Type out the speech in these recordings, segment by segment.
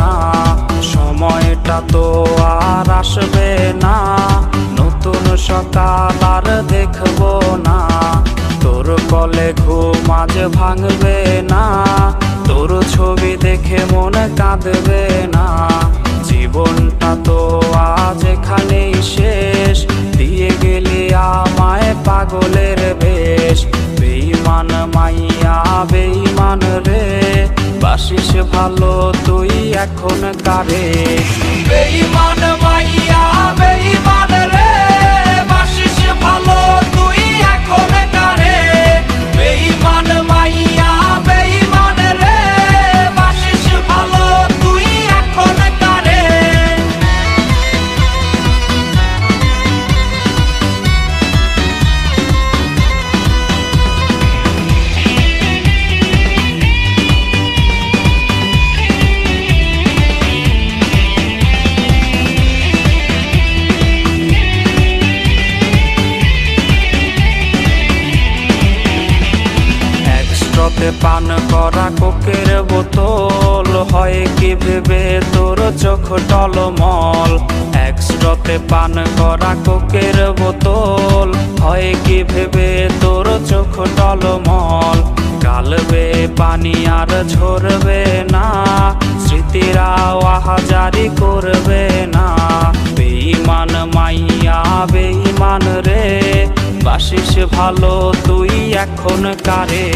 না, সময়টা তো আর আসবে না, নতুন সকাল আর দেখবো না। তোর কলে ঘুম আজ ভাঙবে না, তোর ছবি দেখে মন কাঁদবে না। জীবনটা তো আজ এখানেই শেষ, দিয়ে গেলি আমায় পাগলের বেশ। বেঈমান মাইয়া বেঈমান রে, বাসিস ভালো তুই এখন কারে। বেঈমান মাইয়া বেঈমান রে, বাসিস ভালো তুই এখন কারে। বেঈমান মাইয়া বেঈমান রে, বাসিস ভালো তুই এখন কারে। একসাথে পান করা কোকের বোতল, হয় কি ভেবে তোর চোখ টলমল। একসাথে পান করা কোকের বোতল, হয় কি ভেবে তোর চোখ টলমল। গালবে পানি আর ঝরবে না, স্মৃতিরা আহাজারি করবে না। বেঈমান মাইয়া বেঈমান রে, বাসিস ভালো তুই এখন কারে।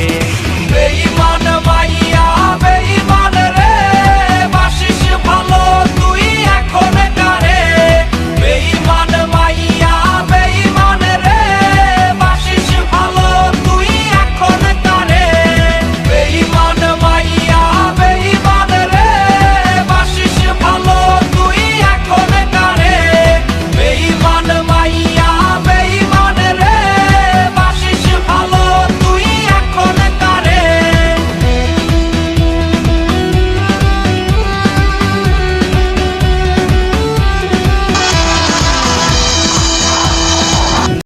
বেঈমান মাইয়া